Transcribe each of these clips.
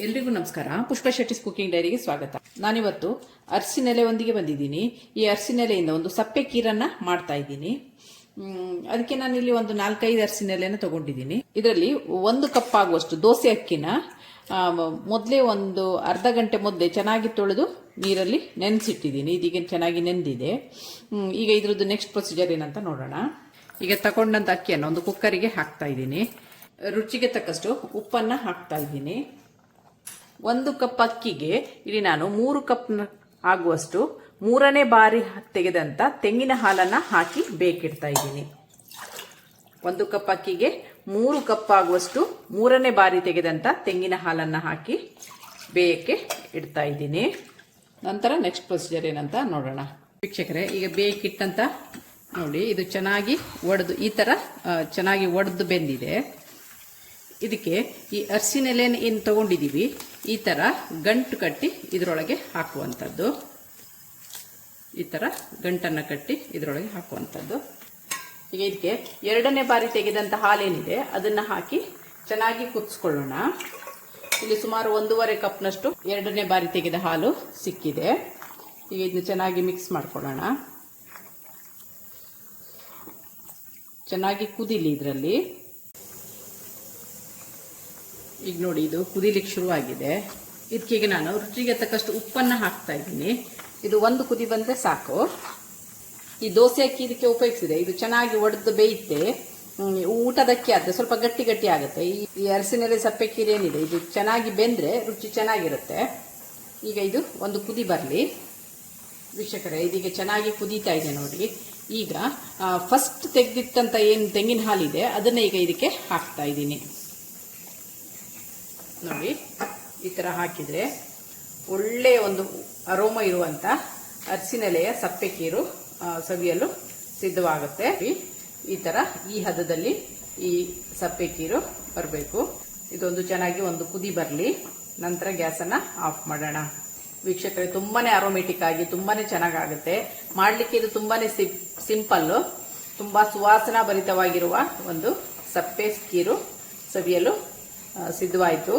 ಎಲ್ರಿಗೂ ನಮಸ್ಕಾರ. ಪುಷ್ಪ ಶೆಟ್ಟಿಸ್ ಕುಕಿಂಗ್ ಡೈರಿಗೆ ಸ್ವಾಗತ. ನಾನಿವತ್ತು ಅರಸಿನೆಲೆಯೊಂದಿಗೆ ಬಂದಿದ್ದೀನಿ. ಈ ಅರಸಿನೆಲೆಯಿಂದ ಒಂದು ಸಪ್ಪೆ ಕೀರನ್ನ ಮಾಡ್ತಾ ಇದ್ದೀನಿ. ಅದಕ್ಕೆ ನಾನಿಲ್ಲಿ ಒಂದು 4-5 ಅರಸಿನೆಲೆನ ತಗೊಂಡಿದ್ದೀನಿ. ಇದರಲ್ಲಿ 1 ಕಪ್ ಆಗುವಷ್ಟು ದೋಸೆ ಅಕ್ಕಿನ ಮೊದಲೇ ಒಂದು ಅರ್ಧ ಗಂಟೆ ಮೊದಲೇ ಚೆನ್ನಾಗಿ ತೊಳೆದು ನೀರಲ್ಲಿ ನೆನೆಸಿಟ್ಟಿದ್ದೀನಿ. ಇದೀಗ ಚೆನ್ನಾಗಿ ನೆಂದಿದೆ. ಈಗ ಇದ್ರದ್ದು ನೆಕ್ಸ್ಟ್ ಪ್ರೊಸೀಜರ್ ಏನಂತ ನೋಡೋಣ. ಈಗ ತಗೊಂಡಂತ ಅಕ್ಕಿಯನ್ನು ಒಂದು ಕುಕ್ಕರಿಗೆ ಹಾಕ್ತಾ ಇದ್ದೀನಿ. ರುಚಿಗೆ ತಕ್ಕಷ್ಟು ಉಪ್ಪನ್ನ ಹಾಕ್ತಾ ಇದ್ದೀನಿ. 1 ಕಪ್ ಅಕ್ಕಿಗೆ ಇಲ್ಲಿ ನಾನು 3 ಕಪ್ ಆಗುವಷ್ಟು 3ನೇ ಬಾರಿ ತೆಗೆದಂತ ತೆಂಗಿನ ಹಾಲನ್ನ ಹಾಕಿ ಬೇಕಿಡ್ತಾ ಇದ್ದೀನಿ. 1 ಕಪ್ ಅಕ್ಕಿಗೆ 3 ಕಪ್ ಆಗುವಷ್ಟು 3ನೇ ಬಾರಿ ತೆಗೆದಂತ ತೆಂಗಿನ ಹಾಲನ್ನ ಹಾಕಿ ಬೇಯಕ್ಕೆ ಇಡ್ತಾ ಇದ್ದೀನಿ. ನಂತರ ನೆಕ್ಸ್ಟ್ ಪ್ರೊಸೀಜರ್ ಏನಂತ ನೋಡೋಣ. ವೀಕ್ಷಕರೇ, ಈಗ ಬೇಯಕ್ಕಿಟ್ಟಂತ ನೋಡಿ, ಇದು ಚೆನ್ನಾಗಿ ಒಡೆದು ಈ ತರ ಚೆನ್ನಾಗಿ ಒಡೆದು ಬೆಂದಿದೆ. ಇದಕ್ಕೆ ಈ ಅರಸಿನೆಲೆನ ಏನು ತಗೊಂಡಿದ್ದೀವಿ ಈ ತರ ಗಂಟು ಕಟ್ಟಿ ಇದರೊಳಗೆ ಹಾಕುವಂಥದ್ದು. ಈ ತರ ಗಂಟನ್ನು ಕಟ್ಟಿ ಇದರೊಳಗೆ ಹಾಕುವಂಥದ್ದು. ಈಗ ಇದಕ್ಕೆ 2ನೇ ಬಾರಿ ತೆಗೆದಂತ ಹಾಲೇನಿದೆ ಅದನ್ನ ಹಾಕಿ ಚೆನ್ನಾಗಿ ಕುದಿಸ್ಕೊಳ್ಳೋಣ. ಇಲ್ಲಿ ಸುಮಾರು 1.5 ಕಪ್ನಷ್ಟು 2ನೇ ಬಾರಿ ತೆಗೆದ ಹಾಲು ಸಿಕ್ಕಿದೆ. ಈಗ ಇದನ್ನ ಚೆನ್ನಾಗಿ ಮಿಕ್ಸ್ ಮಾಡ್ಕೊಳ್ಳೋಣ. ಚೆನ್ನಾಗಿ ಕುದಿಲಿ ಇದರಲ್ಲಿ. ಈಗ ನೋಡಿ, ಇದು ಕುದಿಲಿಕ್ಕೆ ಶುರುವಾಗಿದೆ. ಇದಕ್ಕೀಗ ನಾನು ರುಚಿಗೆ ತಕ್ಕಷ್ಟು ಉಪ್ಪನ್ನ ಹಾಕ್ತಾ ಇದ್ದೀನಿ. ಇದು 1 ಕುದಿ ಬಂದ್ರೆ ಸಾಕು. ಈ ದೋಸೆ ಅಕ್ಕಿ ಇದಕ್ಕೆ ಉಪಯೋಗಿಸಿದೆ. ಇದು ಚೆನ್ನಾಗಿ ಒಡೆದು ಬೇಯುತ್ತೆ. ಊಟದಕ್ಕೆ ಆದ್ರೆ ಸ್ವಲ್ಪ ಗಟ್ಟಿ ಗಟ್ಟಿ ಆಗುತ್ತೆ. ಈ ಅರಸಿನೆಲೆ ಸಪ್ಪೆ ಕೀರೆ ಏನಿದೆ ಇದು ಚೆನ್ನಾಗಿ ಬೆಂದ್ರೆ ರುಚಿ ಚೆನ್ನಾಗಿರುತ್ತೆ. ಈಗ ಇದು 1 ಕುದಿ ಬರಲಿ. ವೀಕ್ಷಕರೇ, ಇದೀಗ ಚೆನ್ನಾಗಿ ಕುದೀತಾ ಇದೆ ನೋಡಿ. ಈಗ ಫಸ್ಟ್ ತೆಗೆದಿಟ್ಟಂತ ಏನು ತೆಂಗಿನ ಹಾಲಿದೆ ಅದನ್ನ ಈಗ ಇದಕ್ಕೆ ಹಾಕ್ತಾ ಇದ್ದೀನಿ. ನೋಡಿ, ಈ ತರ ಹಾಕಿದ್ರೆ ಒಳ್ಳೆಯ ಒಂದು ಅರೋಮ ಇರುವಂತ ಅರಸಿನೆಲೆಯ ಸಪ್ಪೆ ಕೀರು ಸವಿಯಲು ಸಿದ್ಧವಾಗುತ್ತೆ. ಈ ತರ ಈ ಹದದಲ್ಲಿ ಈ ಸಪ್ಪೆ ಕೀರು ಬರಬೇಕು. ಇದೊಂದು ಚೆನ್ನಾಗಿ 1 ಕುದಿ ಬರಲಿ. ನಂತರ ಗ್ಯಾಸನ್ನ ಆಫ್ ಮಾಡೋಣ. ವೀಕ್ಷಕರೇ, ತುಂಬಾನೇ ಅರೋಮೆಟಿಕ್ ಆಗಿ ತುಂಬಾನೇ ಚೆನ್ನಾಗಾಗುತ್ತೆ. ಮಾಡ್ಲಿಕ್ಕೆ ಇದು ತುಂಬಾನೇ ಸಿಂಪಲ್. ತುಂಬಾ ಸುವಾಸನಾ ಭರಿತವಾಗಿರುವ ಒಂದು ಸಪ್ಪೆ ಕೀರು ಸವಿಯಲು ಸಿದ್ಧವಾಯಿತು.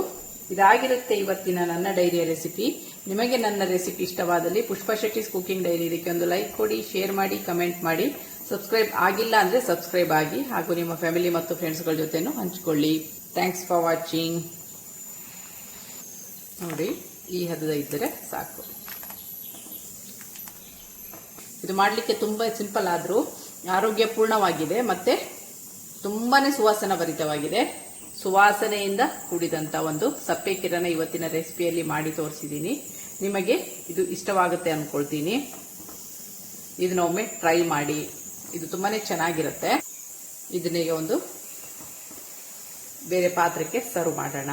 ಇದಾಗಿರುತ್ತೆ ಇವತ್ತಿನ ನನ್ನ ಡೈರಿಯ ರೆಸಿಪಿ. ನಿಮಗೆ ನನ್ನ ರೆಸಿಪಿ ಇಷ್ಟವಾದಲ್ಲಿ ಪುಷ್ಪ ಶೆಟ್ಟಿಸ್ ಕುಕಿಂಗ್ ಡೈರಿ ಇದಕ್ಕೆ ಒಂದು ಲೈಕ್ ಕೊಡಿ, ಶೇರ್ ಮಾಡಿ, ಕಮೆಂಟ್ ಮಾಡಿ. ಸಬ್ಸ್ಕ್ರೈಬ್ ಆಗಿಲ್ಲ ಅಂದ್ರೆ ಸಬ್ಸ್ಕ್ರೈಬ್ ಆಗಿ, ಹಾಗೂ ನಿಮ್ಮ ಫ್ಯಾಮಿಲಿ ಮತ್ತು ಫ್ರೆಂಡ್ಸ್ಗಳ ಜೊತೆನೂ ಹಂಚಿಕೊಳ್ಳಿ. Thanks for watching. ನೋಡಿ, ಈ ಹದದ ಇದ್ದರೆ ಸಾಕು. ಇದು ಮಾಡಲಿಕ್ಕೆ ತುಂಬಾ ಸಿಂಪಲ್ ಆದ್ರೂ ಆರೋಗ್ಯಪೂರ್ಣವಾಗಿದೆ ಮತ್ತೆ ತುಂಬಾನೇ ಸುವಾಸನಾ ಭರಿತವಾಗಿದೆ. ಸುವಾಸನೆಯಿಂದ ಕೂಡಿದಂತ ಒಂದು ಸಪ್ಪೆ ಕೀರನ್ನ ಇವತ್ತಿನ ರೆಸಿಪಿಯಲ್ಲಿ ಮಾಡಿ ತೋರಿಸಿದ್ದೀನಿ. ನಿಮಗೆ ಇದು ಇಷ್ಟವಾಗುತ್ತೆ ಅನ್ಕೊಳ್ತೀನಿ. ಇದನ್ನ ಒಮ್ಮೆ ಟ್ರೈ ಮಾಡಿ. ಇದು ತುಂಬಾನೇ ಚೆನ್ನಾಗಿರುತ್ತೆ. ಇದನ್ನೀಗ ಒಂದು ಬೇರೆ ಪಾತ್ರಕ್ಕೆ ಸರ್ವ್ ಮಾಡೋಣ.